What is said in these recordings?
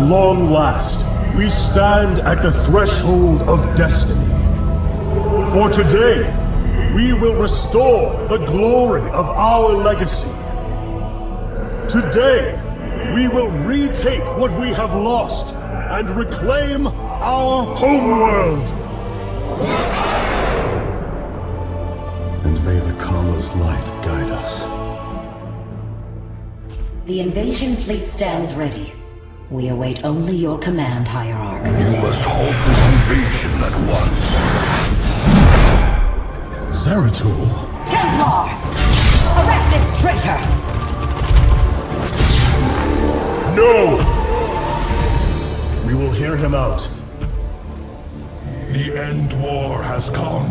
long last, we stand at the threshold of destiny. For today, we will restore the glory of our legacy. Today, we will retake what we have lost and reclaim our homeworld. And may the Kala's light guide us. The invasion fleet stands ready. We await only your command, Hierarch. You must halt this invasion at once. Zeratul? Templar! Arrest this traitor! No! We will hear him out. The End War has come.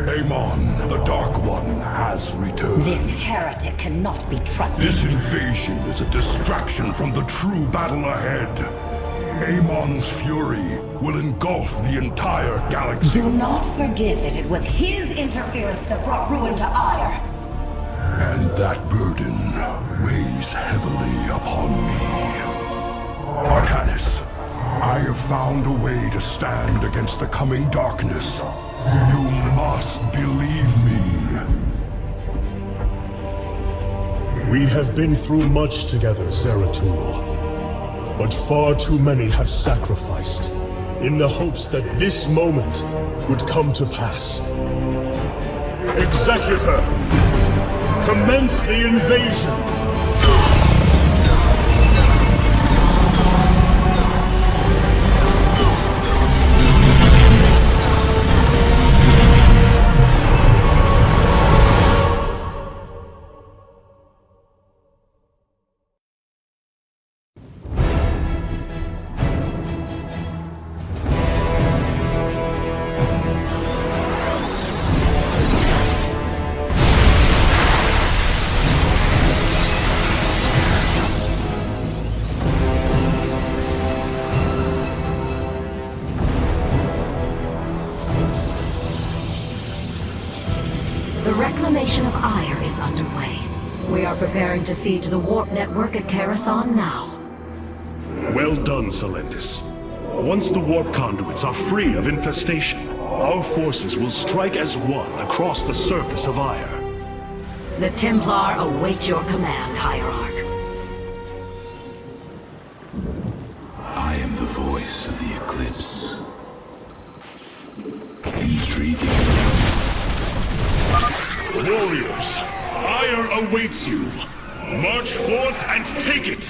Amon, the Dark One, has returned. This heretic cannot be trusted. This invasion is a distraction from the true battle ahead. Amon's fury will engulf the entire galaxy. Do not forget that it was his interference that brought ruin to Ire. And that burden weighs heavily upon me. Artanis, I have found a way to stand against the coming darkness. You must believe me. We have been through much together, Zeratul. But far too many have sacrificed, in the hopes that this moment would come to pass. Executor! Commence the invasion! The reclamation of Ire is underway. We are preparing to siege the warp network at Karasan now. Well done, Selendis. Once the warp conduits are free of infestation, our forces will strike as one across the surface of Ire. The Templar await your command, Hierarch. I am the voice of the Eclipse. Intriguing. Warriors, Ire awaits you. March forth and take it!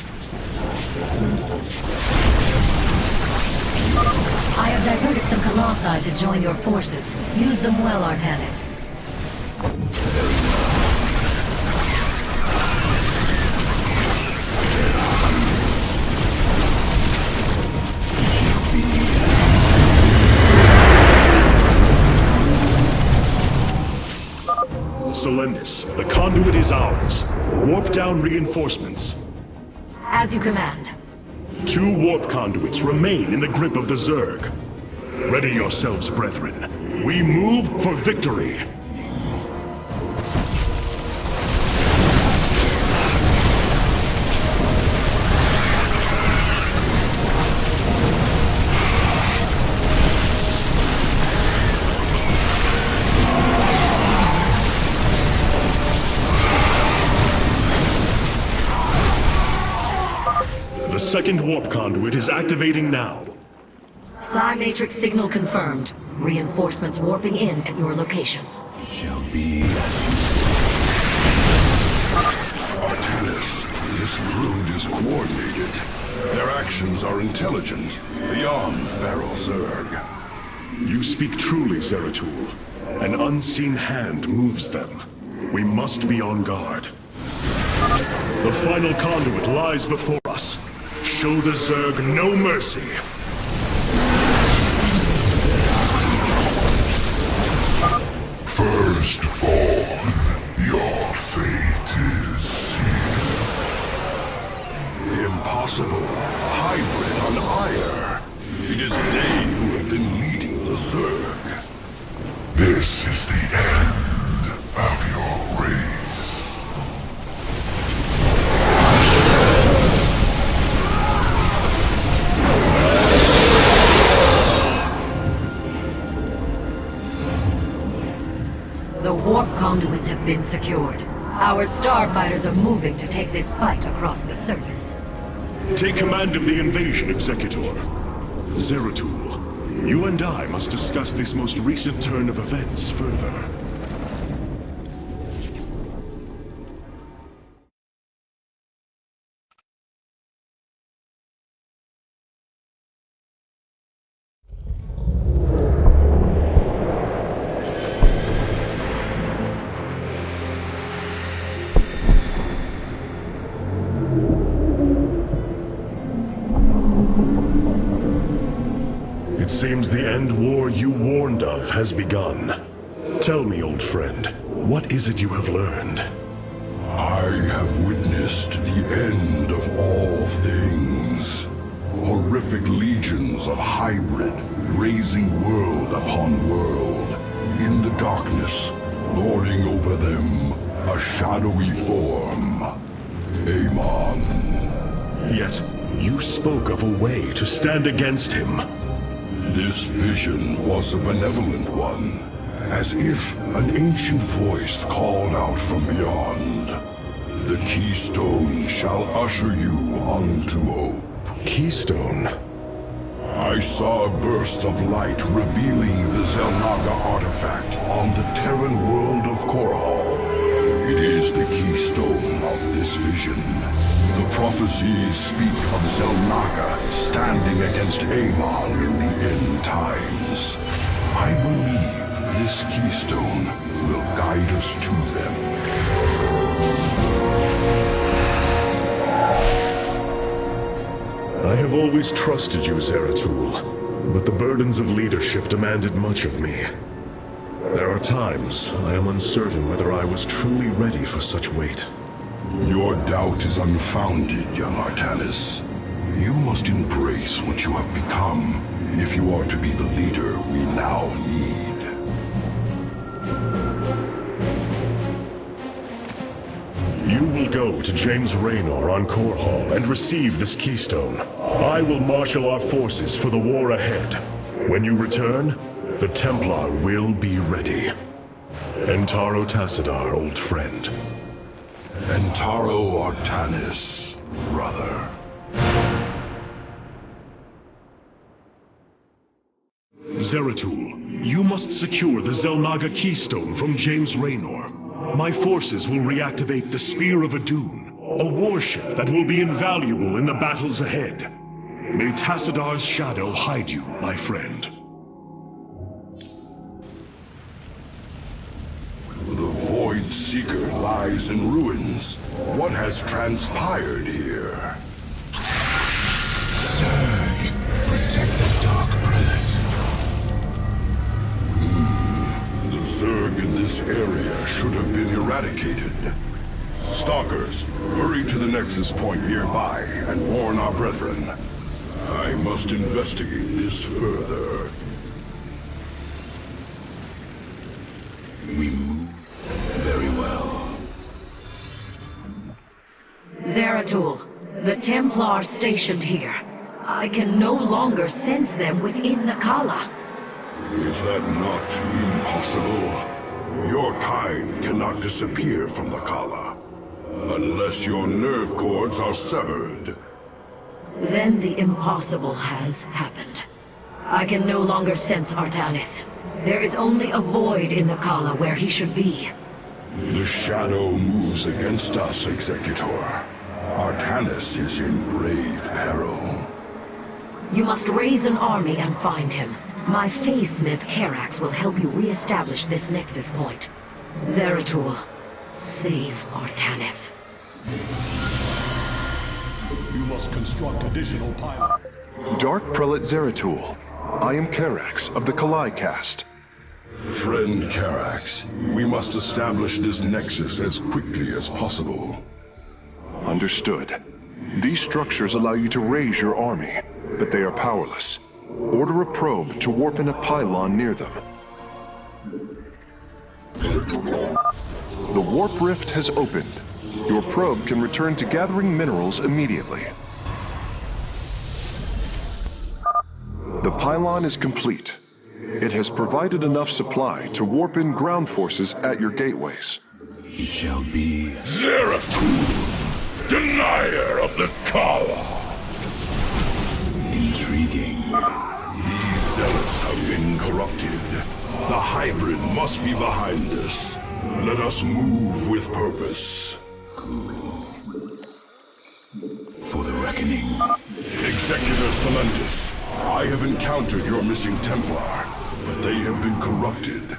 I have diverted some Colossi to join your forces. Use them well, Artanis. Selendis, the conduit is ours. Warp down reinforcements. As you command. 2 warp conduits remain in the grip of the Zerg. Ready yourselves, brethren. We move for victory. The second warp conduit is activating now. Psi Matrix signal confirmed. Reinforcements warping in at your location. Shall be as you Artanis, this brood is coordinated. Their actions are intelligent, beyond feral Zerg. You speak truly, Zeratul. An unseen hand moves them. We must be on guard. The final conduit lies before us. Show the Zerg no mercy. Firstborn, your fate is sealed. Impossible. Hybrid on Ire. It is they who have been leading the Zerg. This is the end of your race. conduits have been secured. Our starfighters are moving to take this fight across the surface. Take command of the invasion, Executor. Zeratul, you and I must discuss this most recent turn of events further. It seems the end war you warned of has begun. Tell me, old friend, what is it you have learned? I have witnessed the end of all things. Horrific legions of hybrid, raising world upon world. In the darkness, lording over them, a shadowy form. Amon. Yet, you spoke of a way to stand against him. This vision was a benevolent one, as if an ancient voice called out from beyond. The Keystone shall usher you unto hope. Keystone? I saw a burst of light revealing the Xel'Naga artifact on the Terran world of Korhal. It is the keystone of this vision. The prophecies speak of Xel'Naga standing against Amon in the end times. I believe this keystone will guide us to them. I have always trusted you, Zeratul, but the burdens of leadership demanded much of me. There are times I am uncertain whether I was truly ready for such weight. Your doubt is unfounded, young Artanis. You must embrace what you have become if you are to be the leader we now need. You will go to James Raynor on Korhal and receive this keystone. I will marshal our forces for the war ahead. When you return, the Templar will be ready. Entaro Tassadar, old friend. Entaro Artanis, brother. Zeratul, you must secure the Xel'Naga keystone from James Raynor. My forces will reactivate the Spear of Adun, a warship that will be invaluable in the battles ahead. May Tassadar's shadow hide you, my friend. The Void Seeker lies in ruins. What has transpired here? Zerg, protect the Dark Prelate. The Zerg in this area should have been eradicated. Stalkers, hurry to the Nexus point nearby and warn our brethren. I must investigate this further. We move very well. Zeratul, the Templar stationed here. I can no longer sense them within the Kala. Is that not impossible? Your kind cannot disappear from the Kala, unless your nerve cords are severed. Then the impossible has happened. I can no longer sense Artanis. There is only a void in the Kala where he should be. The shadow moves against us, Executor. Artanis is in grave peril. You must raise an army and find him. My Phase-Smith Karax will help you re-establish this Nexus point. Zeratul, save Artanis. You must construct additional pylons. Dark Prelate Zeratul. I am Karax of the Kalai caste. Friend Karax, we must establish this Nexus as quickly as possible. Understood. These structures allow you to raise your army, but they are powerless. Order a probe to warp in a pylon near them. The warp rift has opened. Your probe can return to gathering minerals immediately. The pylon is complete. It has provided enough supply to warp in ground forces at your gateways. It shall be. Zeratul, denier of the Kala. Intriguing. These zealots have been corrupted. The hybrid must be behind us. Let us move with purpose. For the reckoning. Executor Solendus, I have encountered your missing Templar, but they have been corrupted,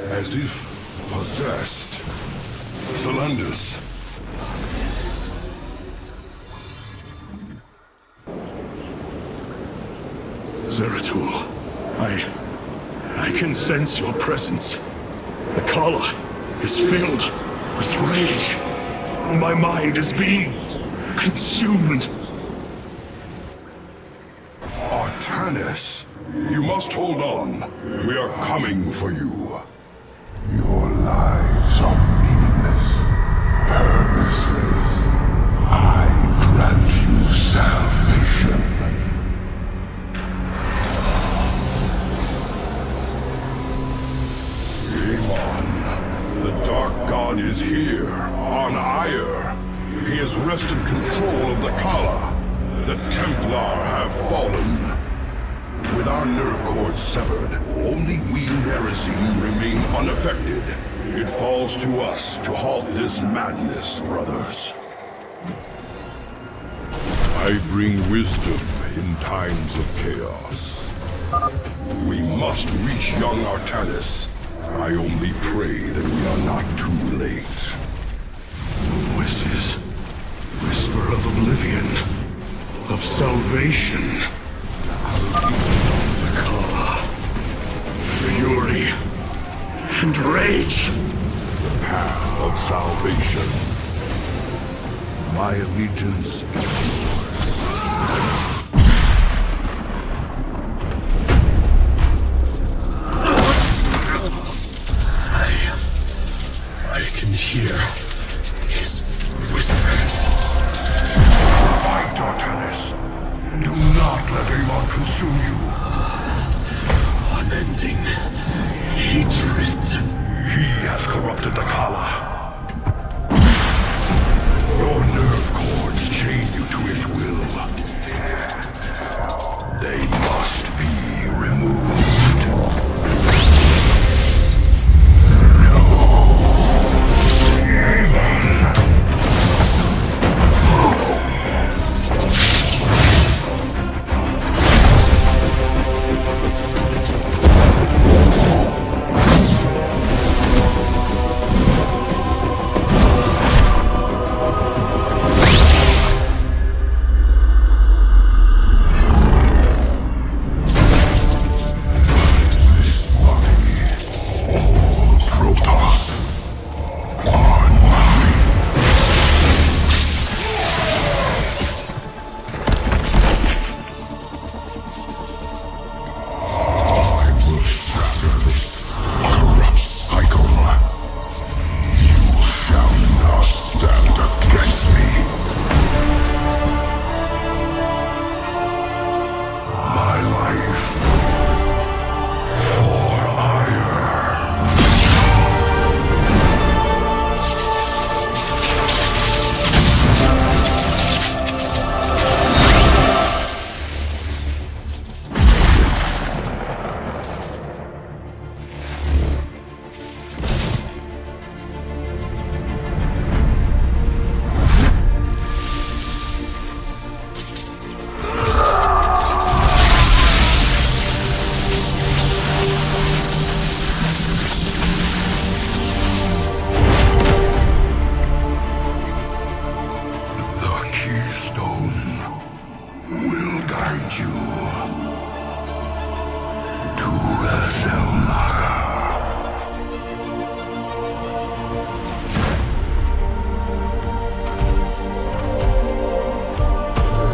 as if possessed. Solendus. Zeratul, I can sense your presence. The Kala is filled with rage. My mind is being consumed. Artanis, you must hold on. We are coming for you. Your lives are meaningless, purposeless. I grant you salvation. Amon, the Dark God is here, on Ire. He has wrested control of the Kala. The Templar have fallen. With our nerve cords severed, only we Nerazim remain unaffected. It falls to us to halt this madness, brothers. I bring wisdom in times of chaos. We must reach young Artanis. I only pray that we are not too late. Voices. Whisper of oblivion. Of salvation. The Kala. Fury. And rage. The path of salvation. My allegiance is I can hear his whispers. Fight, Artanis. Do not let Amon consume you. Unending hatred. He has corrupted the Kala. Your nerve cords chain you to his will. They must be removed.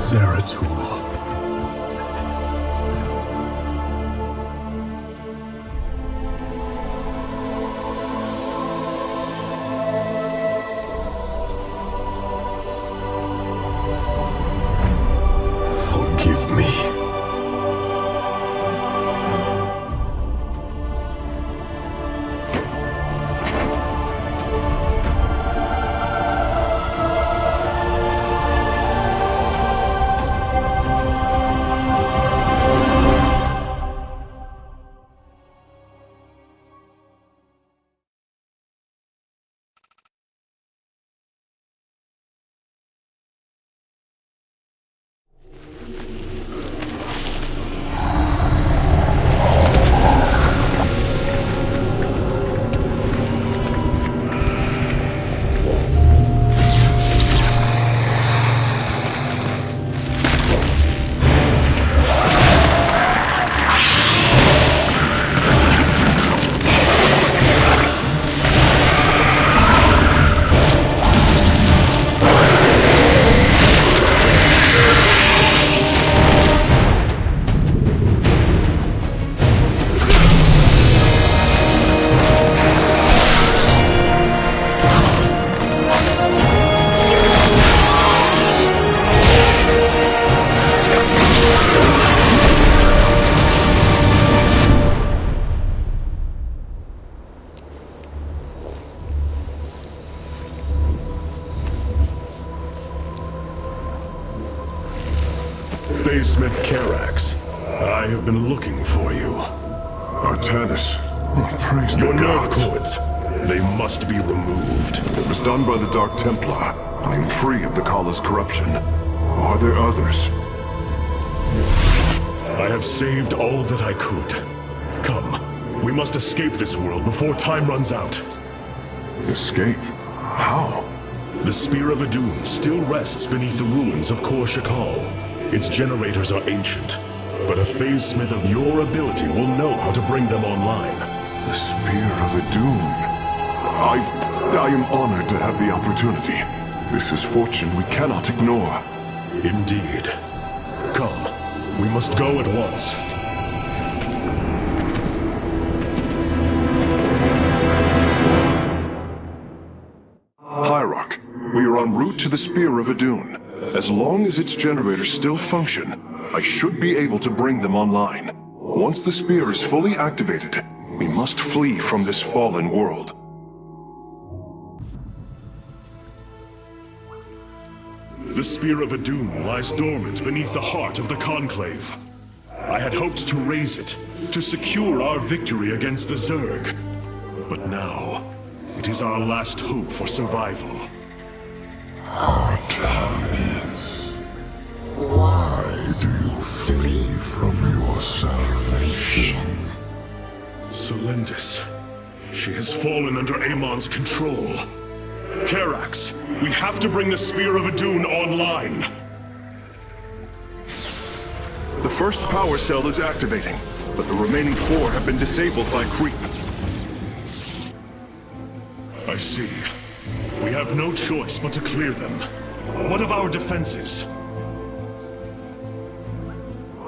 Zeratul. Forgive me. looking for you. Artanis, praise the Your nerve gods. cords. They must be removed. It was done by the Dark Templar. I am free of the Kala's corruption. Are there others? I have saved all that I could. Come, we must escape this world before time runs out. Escape? How? The Spear of Adun still rests beneath the ruins of Kor Shakal. Its generators are ancient, but a phase smith of your ability will know how to bring them online. The Spear of Adun. I am honored to have the opportunity. This is fortune we cannot ignore. Indeed. Come, we must go at once. Hierarch, we are en route to the Spear of Adun. As long as its generators still function, I should be able to bring them online. Once the spear is fully activated, we must flee from this fallen world. The Spear of Adun lies dormant beneath the heart of the Conclave. I had hoped to raise it, to secure our victory against the Zerg. But now, it is our last hope for survival. Artanis, why do you flee from your salvation? Selendis. She has fallen under Amon's control. Karax, we have to bring the Spear of Adun online. The first power cell is activating, but the remaining 4 have been disabled by creep. I see. We have no choice but to clear them. What of our defenses?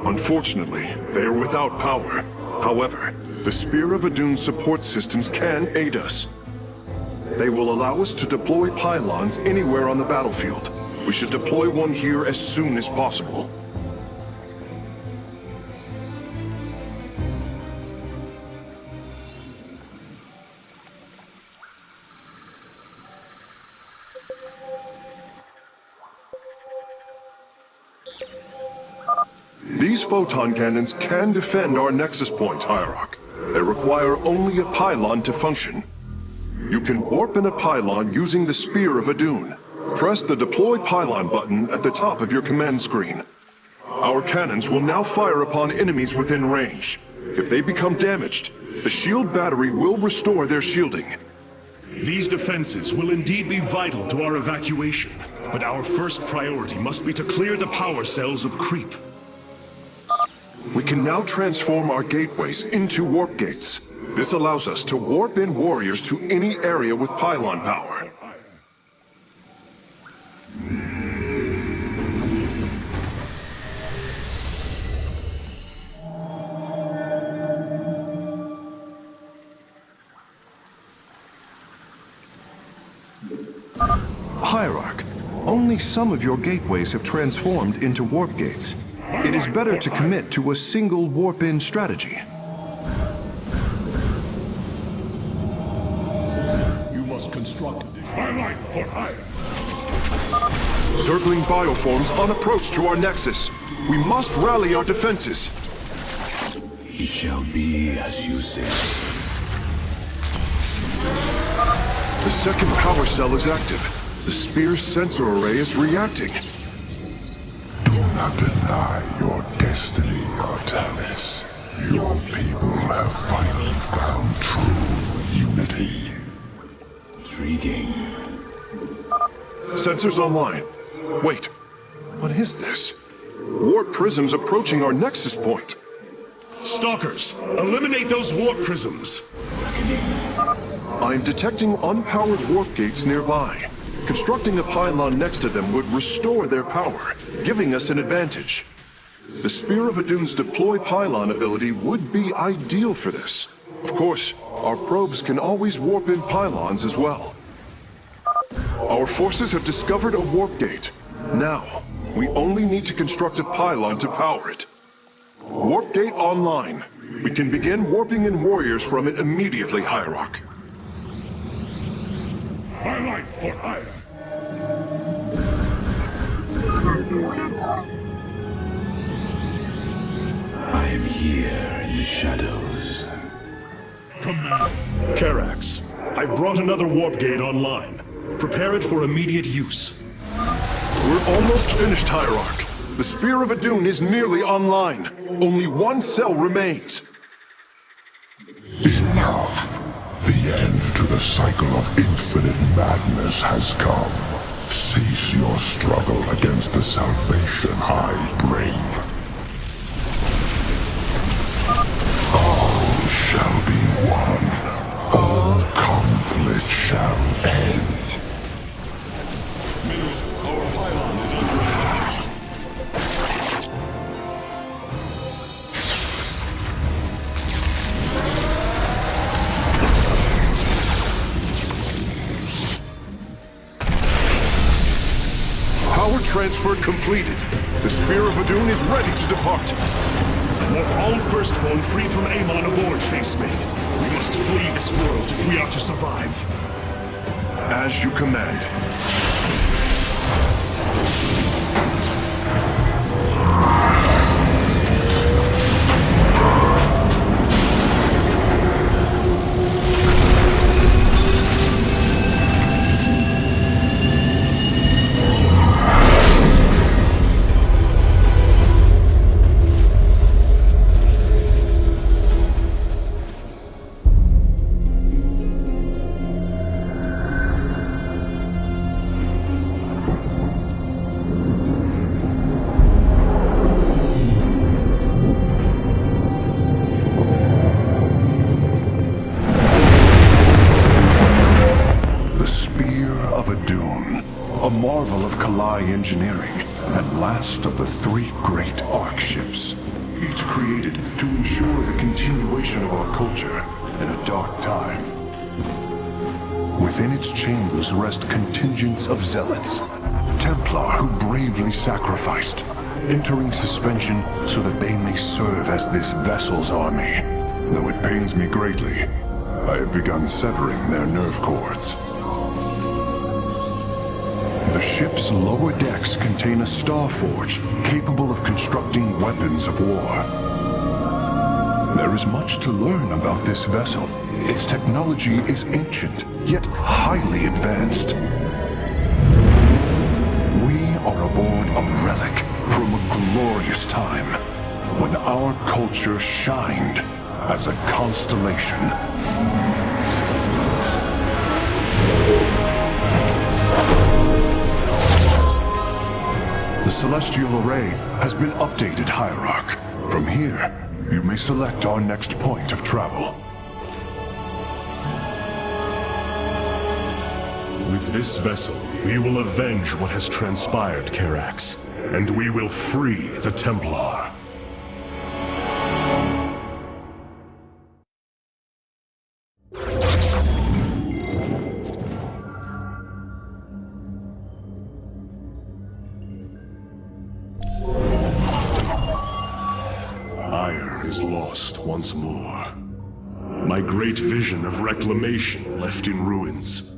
Unfortunately, they are without power. However, the Spear of Adun's support systems can aid us. They will allow us to deploy pylons anywhere on the battlefield. We should deploy one here as soon as possible. These photon cannons can defend our nexus point, Hierarch. They require only a pylon to function. You can warp in a pylon using the Spear of Adun. Press the Deploy Pylon button at the top of your command screen. Our cannons will now fire upon enemies within range. If they become damaged, the shield battery will restore their shielding. These defenses will indeed be vital to our evacuation, but our first priority must be to clear the power cells of creep. We can now transform our gateways into warp gates. This allows us to warp in warriors to any area with pylon power. Hierarch, only some of your gateways have transformed into warp gates. It is better to commit to a single warp-in strategy. You must construct my life for hire. Circling bioforms on approach to our nexus. We must rally our defenses. It shall be as you say. The second power cell is active. The spear's sensor array is reacting. Do not deny your destiny, Artanis. Your people have finally found true unity. Intriguing. Sensors online. Wait, what is this? Warp prisms approaching our nexus point. Stalkers, eliminate those warp prisms. I am detecting unpowered warp gates nearby. Constructing a pylon next to them would restore their power, giving us an advantage. The Spear of Adun's deploy pylon ability would be ideal for this. Of course, our probes can always warp in pylons as well. Our forces have discovered a warp gate. Now, we only need to construct a pylon to power it. Warp gate online. We can begin warping in warriors from it immediately, Hierarch. My life for hire. I am here in the shadows. Karax, I've brought another warp gate online. Prepare it for immediate use. We're almost finished, Hierarch. The Spear of Adun is nearly online. Only one cell remains. Enough. The end to the cycle of infinite madness has come. Cease your struggle against the salvation I bring. All shall be one. All conflict shall end. Power transfer completed. The Spear of Adun is ready to depart. Want all Firstborn freed from Amon aboard, Facesmith. We must flee this world if we are to survive. As you command. A marvel of Kalai engineering, and last of the three great Ark ships. Each created to ensure the continuation of our culture in a dark time. Within its chambers rest contingents of zealots, Templar who bravely sacrificed, entering suspension so that they may serve as this vessel's army. Though it pains me greatly, I have begun severing their nerve cords. The ship's lower decks contain a star forge capable of constructing weapons of war. There is much to learn about this vessel. Its technology is ancient, yet highly advanced. We are aboard a relic from a glorious time when our culture shined as a constellation. The Celestial Array has been updated, Hierarch. From here, you may select our next point of travel. With this vessel, we will avenge what has transpired, Karax, and we will free the Templar. Ire is lost once more. My great vision of reclamation left in ruins.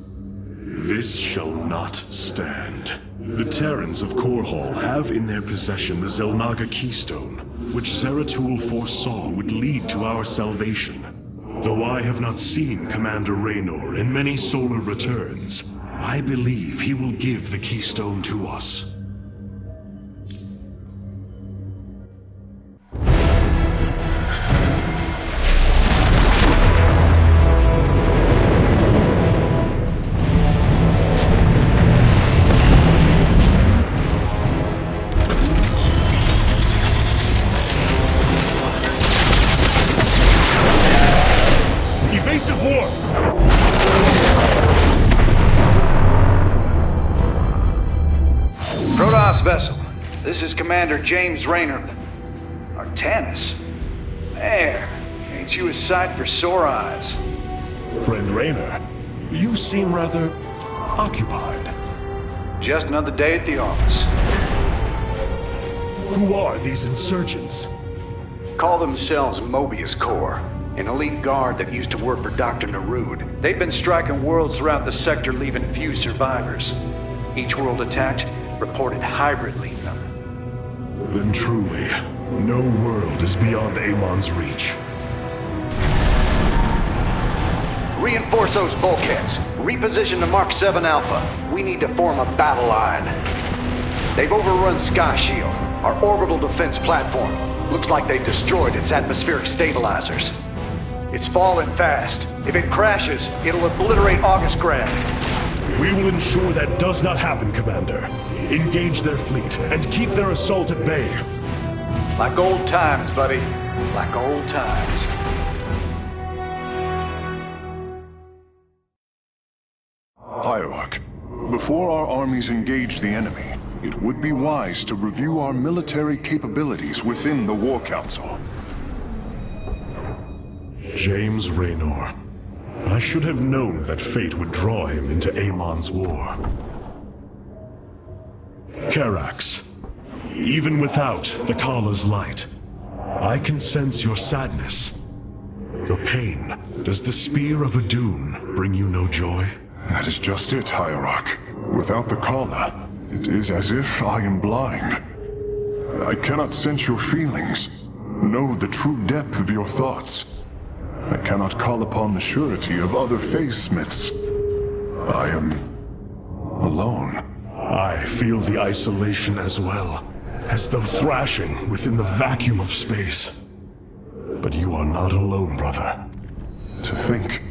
This shall not stand. The Terrans of Korhal have in their possession the Xel'Naga Keystone, which Zeratul foresaw would lead to our salvation. Though I have not seen Commander Raynor in many solar returns, I believe he will give the Keystone to us. Evasive warp! Protoss vessel, this is Commander James Raynor. Artanis? There, ain't you a sight for sore eyes? Friend Raynor, you seem rather occupied. Just another day at the office. Who are these insurgents? Call themselves Mobius Corps, an elite guard that used to work for Dr. Narud. They've been striking worlds throughout the sector, leaving few survivors. Each world attacked reported hybrid leaving them. Then truly, No world is beyond Amon's reach. Reinforce those bulkheads. Reposition the Mark 7 Alpha. We need to form a battle line. They've overrun Sky Shield, our orbital defense platform. Looks like they've destroyed its atmospheric stabilizers. It's falling fast. If it crashes, it'll obliterate August Grad. We will ensure that does not happen, Commander. Engage their fleet and keep their assault at bay. Like old times, buddy. Like old times. Hierarch, before our armies engage the enemy, it would be wise to review our military capabilities within the War Council. James Raynor. I should have known that fate would draw him into Amon's war. Karax. Even without the Kala's light, I can sense your sadness. Your pain. Does the Spear of Adun bring you no joy? That is just it, Hierarch. Without the Kala, it is as if I am blind. I cannot sense your feelings, know the true depth of your thoughts. I cannot call upon the surety of other Phase-Smiths. I am alone. I feel the isolation as well, as though thrashing within the vacuum of space. But you are not alone, brother. To think,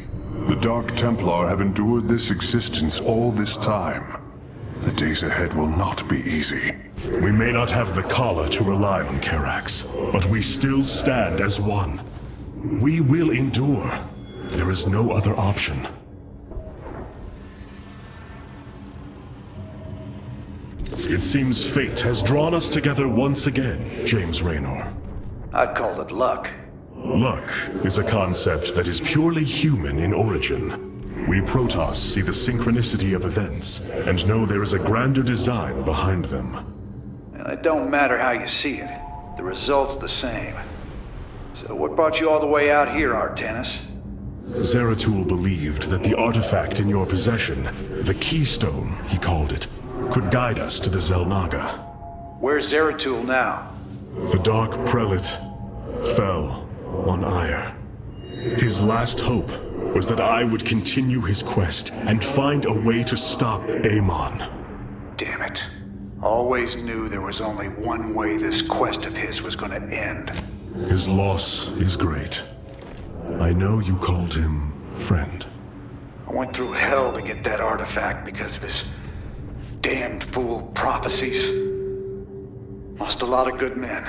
the Dark Templar have endured this existence all this time. The days ahead will not be easy. We may not have the Kala to rely on, Karax, but we still stand as one. We will endure. There is no other option. It seems fate has drawn us together once again, James Raynor. I'd call it luck. Luck is a concept that is purely human in origin. We Protoss see the synchronicity of events and know there is a grander design behind them. It don't matter how you see it. The result's the same. So what brought you all the way out here, Artanis? Zeratul believed that the artifact in your possession, the Keystone, he called it, could guide us to the Xel'Naga. Where's Zeratul now? The Dark Prelate fell on Ire. His last hope was that I would continue his quest and find a way to stop Amon. Damn it. Always knew there was only one way this quest of his was gonna end. His loss is great. I know you called him friend. I went through hell to get that artifact because of his damned fool prophecies. Lost a lot of good men.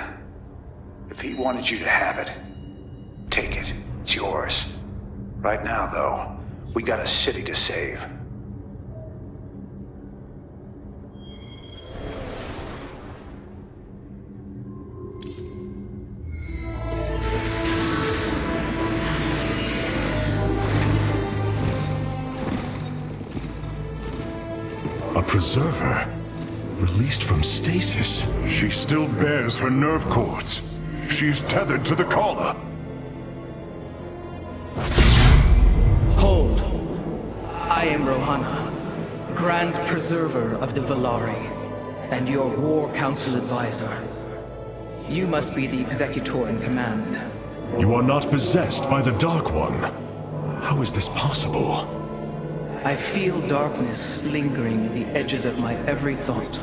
If he wanted you to have it, take it. It's yours. Right now, though, we got a city to save. A preserver? Released from stasis? She still bears her nerve cords. She is tethered to the Kala. Hold. I am Rohana, Grand Preserver of the Valari, and your War Council advisor. You must be the Executor in command. You are not possessed by the Dark One. How is this possible? I feel darkness lingering at the edges of my every thought,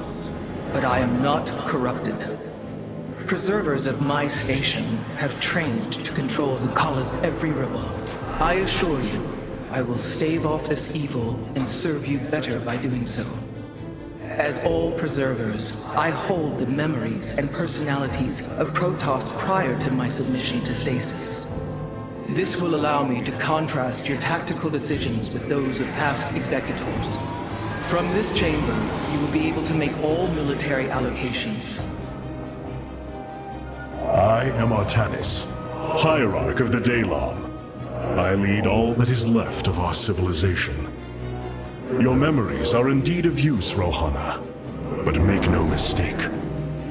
but I am not corrupted. Preservers of my station have trained to control the Kala's every ripple. I assure you, I will stave off this evil and serve you better by doing so. As all preservers, I hold the memories and personalities of Protoss prior to my submission to stasis. This will allow me to contrast your tactical decisions with those of past executors. From this chamber, you will be able to make all military allocations. I am Artanis, Hierarch of the Daylon. I lead all that is left of our civilization. Your memories are indeed of use, Rohana. But make no mistake.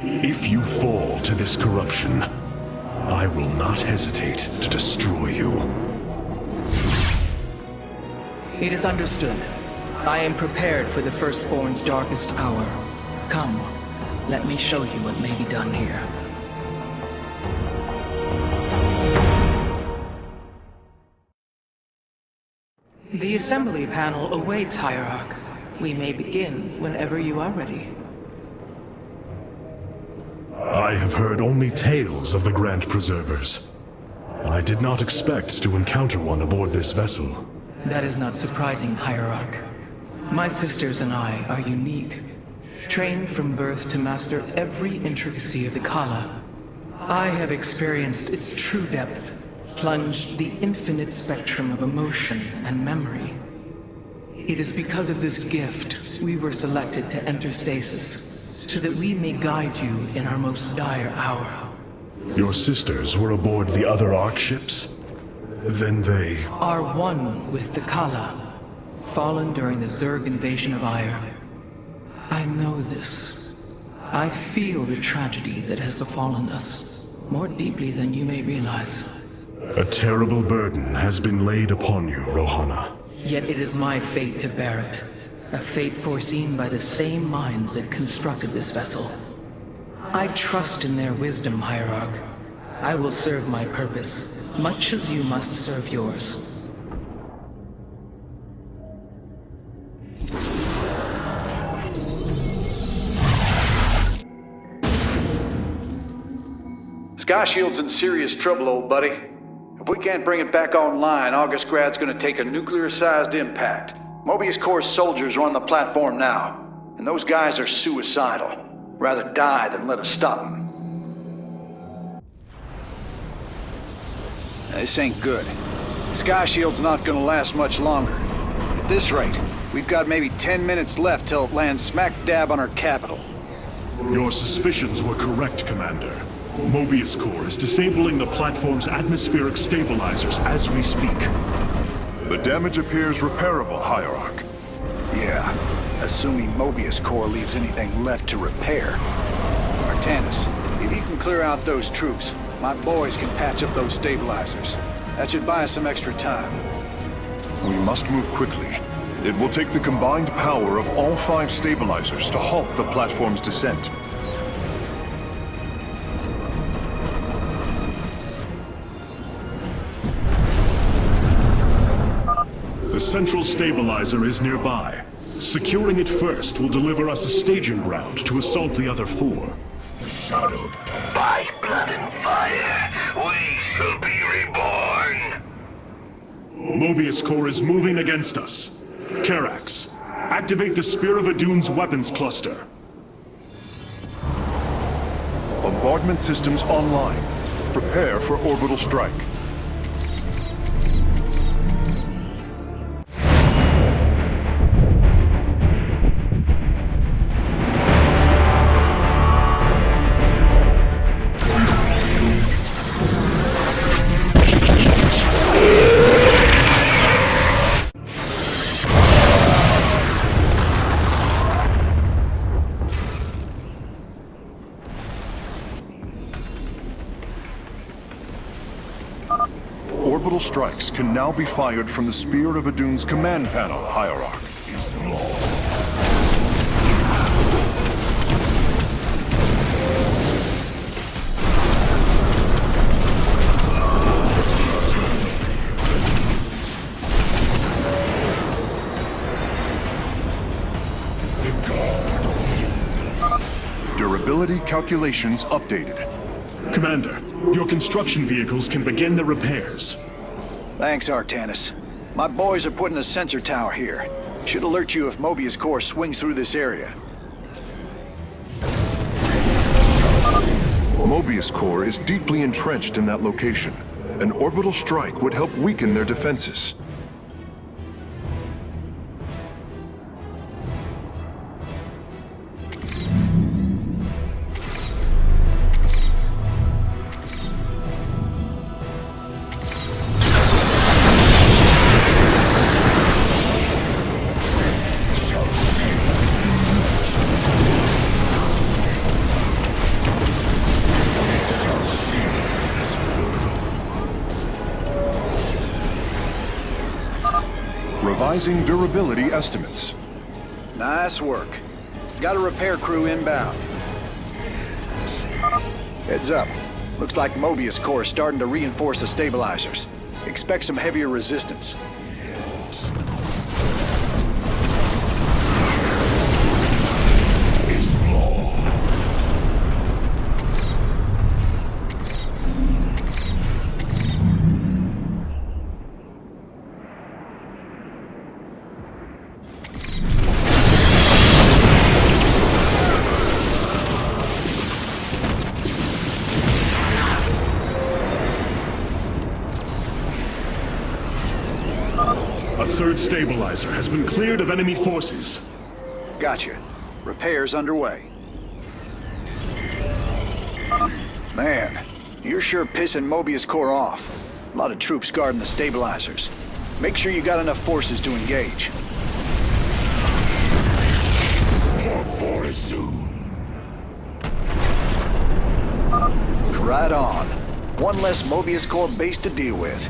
If you fall to this corruption, I will not hesitate to destroy you. It is understood. I am prepared for the Firstborn's darkest hour. Come, let me show you what may be done here. The assembly panel awaits, Hierarch. We may begin whenever you are ready. I have heard only tales of the Grand Preservers. I did not expect to encounter one aboard this vessel. That is not surprising, Hierarch. My sisters and I are unique, trained from birth to master every intricacy of the Kala. I have experienced its true depth, plunged the infinite spectrum of emotion and memory. It is because of this gift we were selected to enter stasis, so that we may guide you in our most dire hour. Your sisters were aboard the other Ark ships? Then they... Are one with the Kala, fallen during the Zerg invasion of Aiur. I know this. I feel the tragedy that has befallen us, more deeply than you may realize. A terrible burden has been laid upon you, Rohana. Yet it is my fate to bear it. A fate foreseen by the same minds that constructed this vessel. I trust in their wisdom, Hierarch. I will serve my purpose, much as you must serve yours. Sky Shield's in serious trouble, old buddy. If we can't bring it back online, Augustgrad's gonna take a nuclear-sized impact. Mobius Corps soldiers are on the platform now, and those guys are suicidal. Rather die than let us stop them. This ain't good. Sky Shield's not gonna last much longer. At this rate, we've got maybe 10 minutes left till it lands smack dab on our capital. Your suspicions were correct, Commander. Mobius Corps is disabling the platform's atmospheric stabilizers as we speak. The damage appears repairable, Hierarch. Yeah, assuming Mobius Corps leaves anything left to repair. Artanis, if you can clear out those troops, my boys can patch up those stabilizers. That should buy us some extra time. We must move quickly. It will take the combined power of all 5 stabilizers to halt the platform's descent. The central stabilizer is nearby. Securing it first will deliver us a staging ground to assault the other 4. The shadowed path. By blood and fire, we shall be reborn! Mobius Corps is moving against us. Karax, activate the Spear of Adun's weapons cluster. Bombardment systems online. Prepare for orbital strike. Orbital strikes can now be fired from the Spear of Adun's command panel, Hierarch. Durability calculations updated. Commander, your construction vehicles can begin the repairs. Thanks, Artanis. My boys are putting a sensor tower here. Should alert you if Mobius Corps swings through this area. Mobius Corps is deeply entrenched in that location. An orbital strike would help weaken their defenses. Revising durability estimates. Nice work. Got a repair crew inbound. Heads up. Looks like Mobius Corps is starting to reinforce the stabilizers. Expect some heavier resistance. third stabilizer has been cleared of enemy forces. Gotcha. Repairs underway. Man, you're sure pissing Mobius Corps off. A lot of troops guarding the stabilizers. Make sure you got enough forces to engage. For soon. Right on. One less Mobius Corps base to deal with.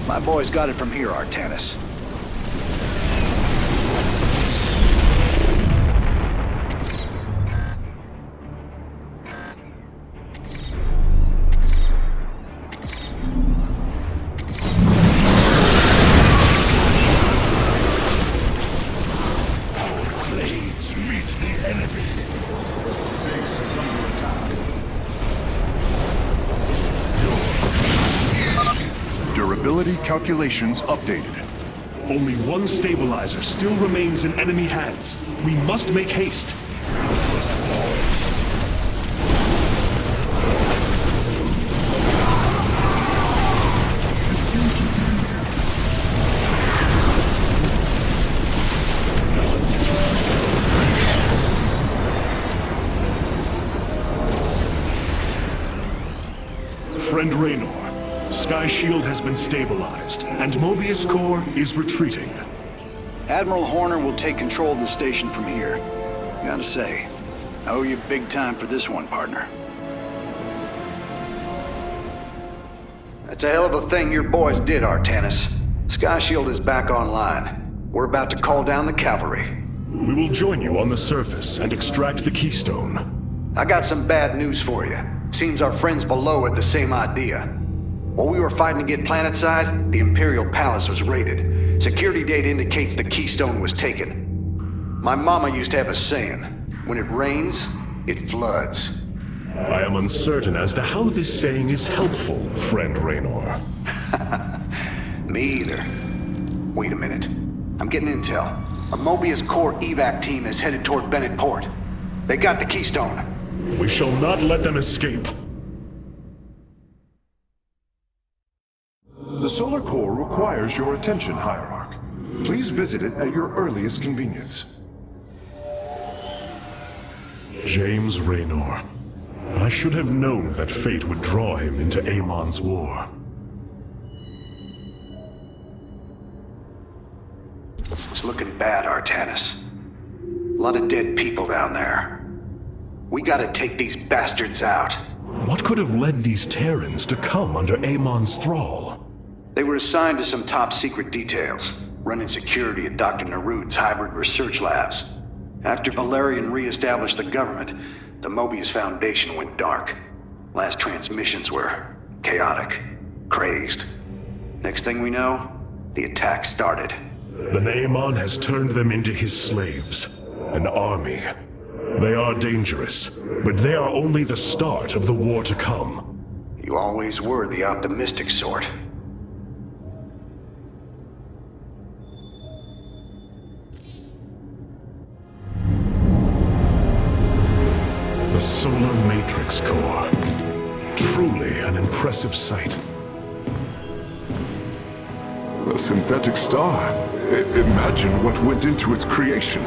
My boys got it from here, Artanis. Blades meet the enemy. Base is under attack. Durability calculations updated. Only one stabilizer still remains in enemy hands. We must make haste. Friend Raynor, Sky Shield has been stabilized, and Mobius Corps is retreating. Admiral Horner will take control of the station from here. Gotta say, I owe you big time for this one, partner. That's a hell of a thing your boys did, Artanis. Sky Shield is back online. We're about to call down the cavalry. We will join you on the surface and extract the Keystone. I got some bad news for you. Seems our friends below had the same idea. While we were fighting to get planetside, the Imperial Palace was raided. Security data indicates the Keystone was taken. My mama used to have a saying, when it rains, it floods. I am uncertain as to how this saying is helpful, Friend Raynor. Me either. Wait a minute. I'm getting intel. A Mobius Corps evac team is headed toward Bennett Port. They got the Keystone. We shall not let them escape. The Solar Core requires your attention, Hierarch. Please visit it at your earliest convenience. James Raynor. I should have known that fate would draw him into Amon's war. It's looking bad, Artanis. A lot of dead people down there. We gotta take these bastards out. What could have led these Terrans to come under Amon's thrall? They were assigned to some top-secret details, running security at Dr. Narud's hybrid research labs. After Valerian re-established the government, the Mobius Foundation went dark. Last transmissions were chaotic, crazed. Next thing we know, the attack started. Then Amon has turned them into his slaves, an army. They are dangerous, but they are only the start of the war to come. You always were the optimistic sort. The Solar Matrix Core. Truly an impressive sight. A synthetic star. Imagine what went into its creation.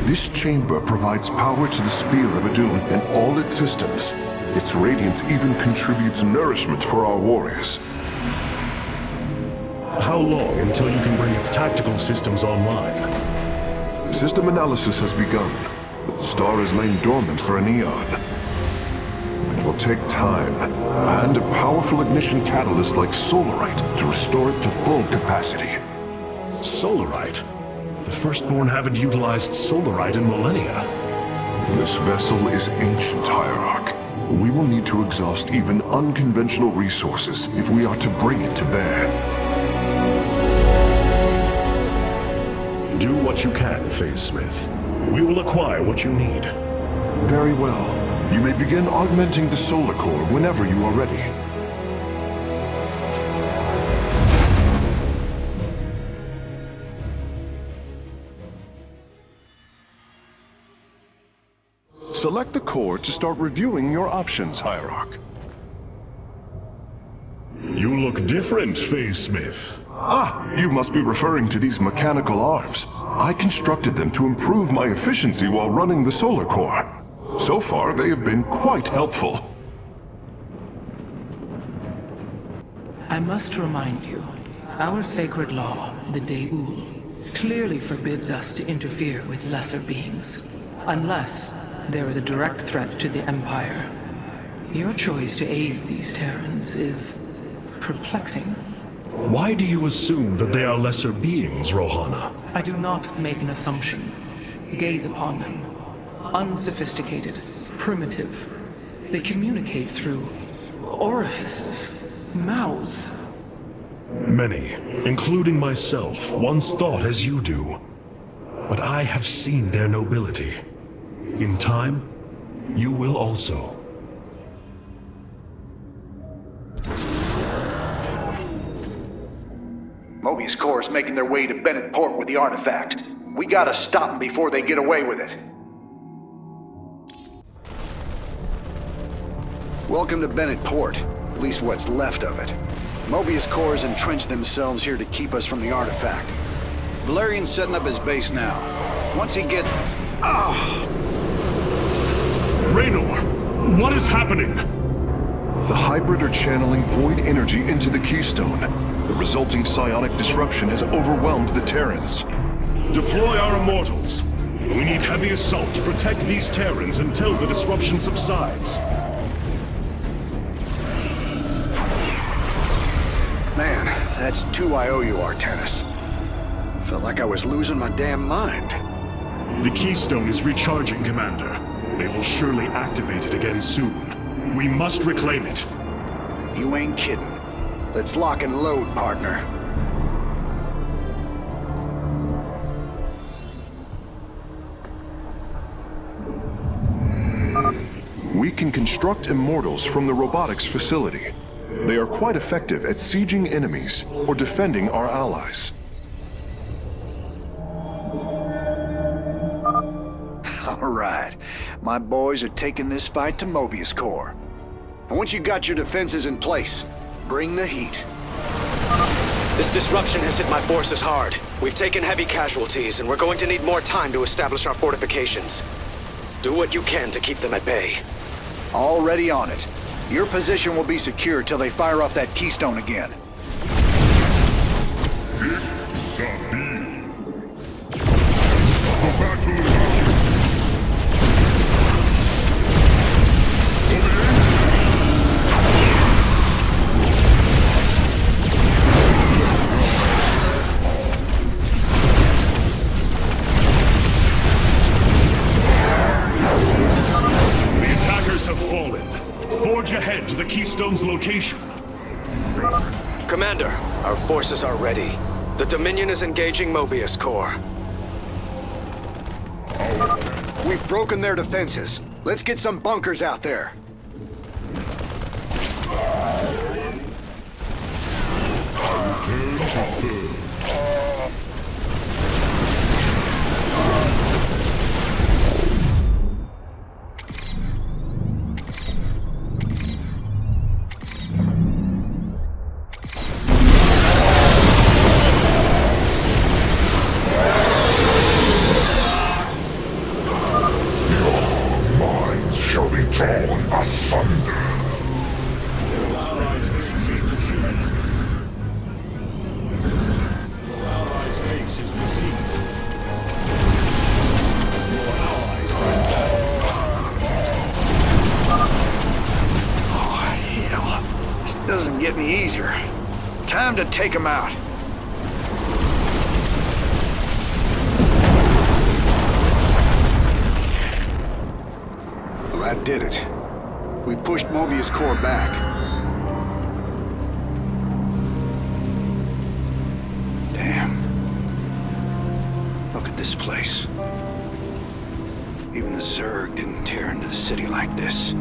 This chamber provides power to the Spear of Adun and all its systems. Its radiance even contributes nourishment for our warriors. How long until you can bring its tactical systems online? System analysis has begun, but the star has lain dormant for an eon. It will take time, and a powerful ignition catalyst like Solarite to restore it to full capacity. Solarite? The Firstborn haven't utilized Solarite in millennia. This vessel is ancient, Hierarch. We will need to exhaust even unconventional resources if we are to bring it to bear. Do what you can, Phase Smith. We will acquire what you need. Very well. You may begin augmenting the Solar Core whenever you are ready. Select the core to start reviewing your options, Hierarch. You look different, Phase Smith. You must be referring to these mechanical arms. I constructed them to improve my efficiency while running the solar core. So far, they have been quite helpful. I must remind you, our sacred law, the Deul, clearly forbids us to interfere with lesser beings, unless there is a direct threat to the Empire. Your choice to aid these Terrans is perplexing. Why do you assume that they are lesser beings, Rohana? I do not make an assumption. Gaze upon them. Unsophisticated, primitive. They communicate through orifices, mouths. Many, including myself, once thought as you do. But I have seen their nobility. In time, you will also. Mobius Core is making their way to Bennett Port with the artifact. We gotta stop them before they get away with it. Welcome to Bennett Port, at least what's left of it. Mobius Core has entrenched themselves here to keep us from the artifact. Valerian's setting up his base now. Once he gets... Raynor, what is happening? The hybrid are channeling void energy into the Keystone. The resulting psionic disruption has overwhelmed the Terrans. Deploy our immortals. We need heavy assault to protect these Terrans until the disruption subsides. Man, that's 2 I owe you, Artanis. Felt like I was losing my damn mind. The Keystone is recharging, Commander. They will surely activate it again soon. We must reclaim it. You ain't kidding. Let's lock and load, partner. We can construct immortals from the robotics facility. They are quite effective at sieging enemies or defending our allies. All right. My boys are taking this fight to Mobius Core. And once you got your defenses in place, bring the heat. This disruption has hit my forces hard. We've taken heavy casualties, and we're going to need more time to establish our fortifications. Do what you can to keep them at bay. Already on it. Your position will be secure till they fire off that keystone again. Ahead to the Keystone's location. Commander, our forces are ready. The Dominion is engaging Mobius Core. We've broken their defenses. Let's get some bunkers out there. Doesn't get any easier. Time to take them out. Well, that did it. We pushed Mobius Core back. Damn. Look at this place. Even the Zerg didn't tear into the city like this.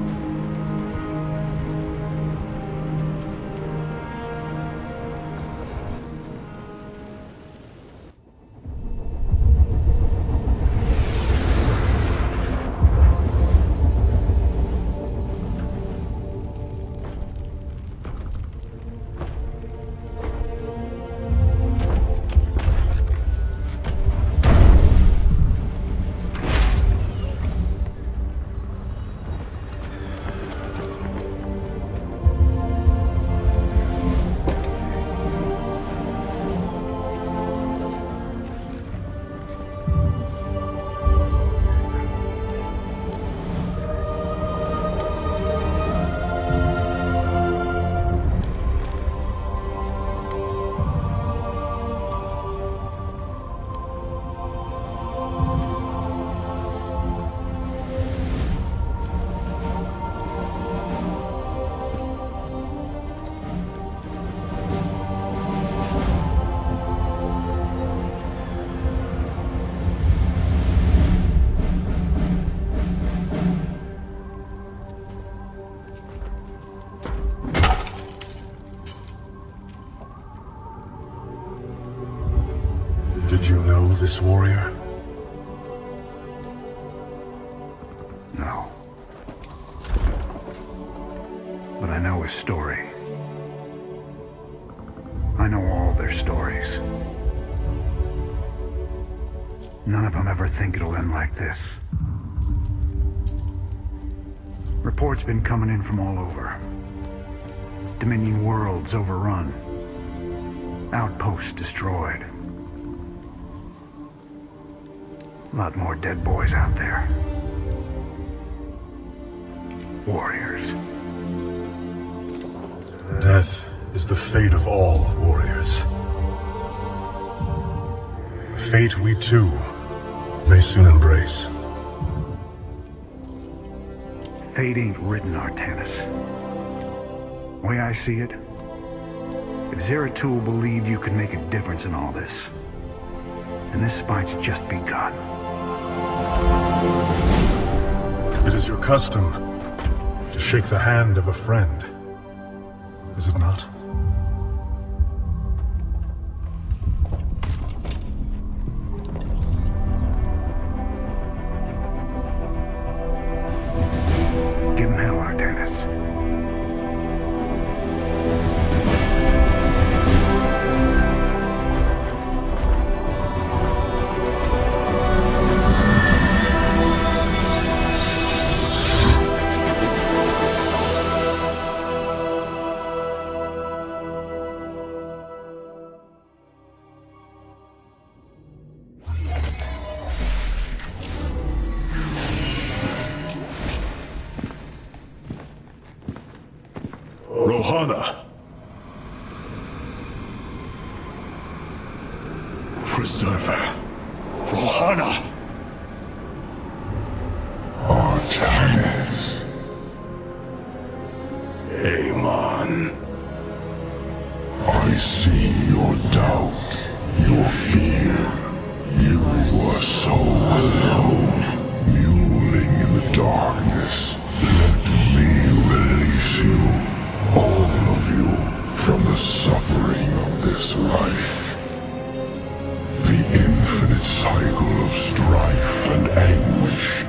Did you know this warrior? No. But I know his story. I know all their stories. None of them ever think it'll end like this. Reports been coming in from all over. Dominion worlds overrun. Outposts destroyed. A lot more dead boys out there. Warriors. Death is the fate of all warriors. A fate we too may soon embrace. Fate ain't written, Artanis. Way I see it, if Zeratul believed you could make a difference in all this, then this fight's just begun. It is your custom to shake the hand of a friend, is it not? Give him hell, Artanis. Rohana! Preserver! Rohana! Artanis. Amon. I see your doubt, your fear. You are so alone, mewling in the darkness. Let me release you, all of you, from the suffering of this life. The infinite cycle of strife and anguish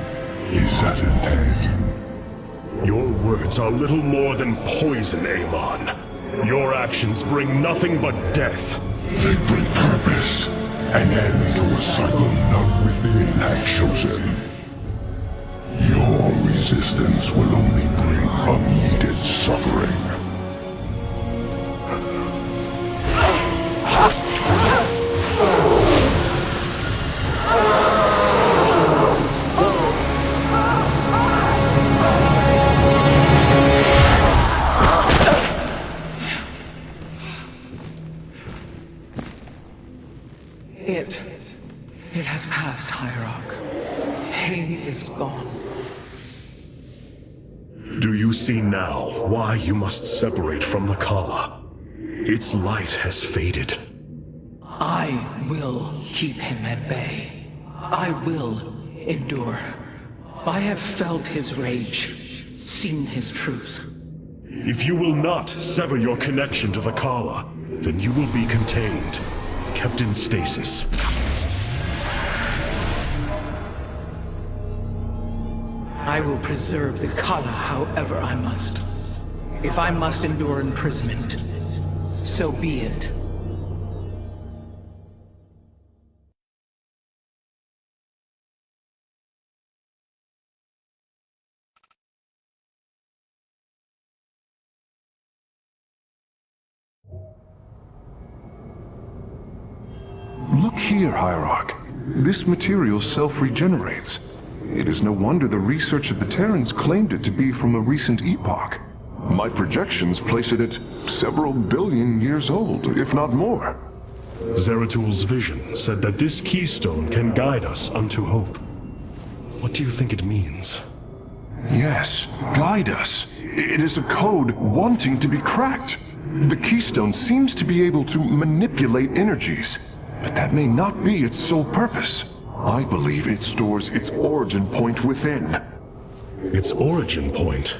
is at an end. Your words are little more than poison, Amon. Your actions bring nothing but death. They bring purpose, an end to a cycle none within had chosen. Your resistance will only bring unneeded suffering. It has passed, Hierarch. Pain is gone. Do you see now why you must separate from the Kala? Its light has faded. I will keep him at bay. I will endure. I have felt his rage, seen his truth. If you will not sever your connection to the Kala, then you will be contained, kept in stasis. I will preserve the Kala however I must. If I must endure imprisonment, so be it. Look here, Hierarch. This material self-regenerates. It is no wonder the research of the Terrans claimed it to be from a recent epoch. My projections place it at several billion years old, if not more. Zeratul's vision said that this keystone can guide us unto hope. What do you think it means? Yes, guide us. It is a code wanting to be cracked. The keystone seems to be able to manipulate energies, but that may not be its sole purpose. I believe it stores its origin point within. Its origin point?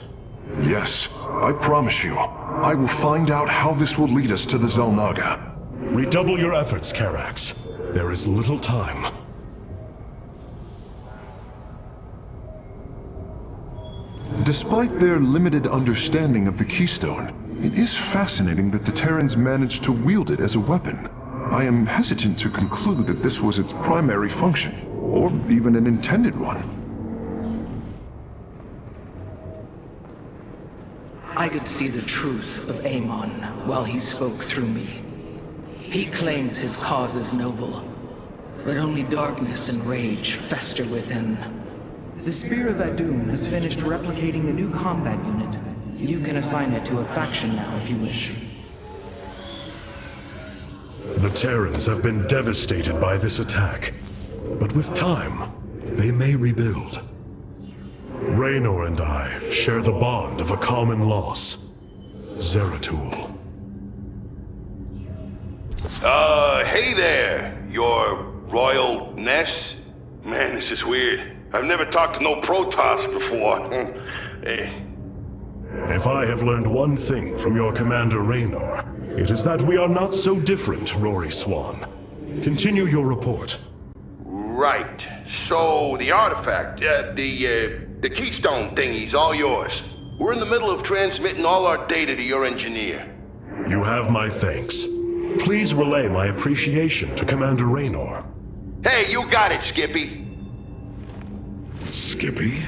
Yes, I promise you. I will find out how this will lead us to the Xel'Naga. Redouble your efforts, Karax. There is little time. Despite their limited understanding of the Keystone, it is fascinating that the Terrans managed to wield it as a weapon. I am hesitant to conclude that this was its primary function, or even an intended one. I could see the truth of Amon while he spoke through me. He claims his cause is noble, but only darkness and rage fester within. The Spear of Adun has finished replicating a new combat unit. You can assign it to a faction now if you wish. The Terrans have been devastated by this attack, but with time, they may rebuild. Raynor and I share the bond of a common loss. Zeratul. Hey there, your Royalness? Man, this is weird. I've never talked to no Protoss before. If I have learned one thing from your Commander Raynor, it is that we are not so different, Rory Swan. Continue your report. Right. So, the artifact, the Keystone thingy's all yours. We're in the middle of transmitting all our data to your engineer. You have my thanks. Please relay my appreciation to Commander Raynor. Hey, you got it, Skippy. Skippy?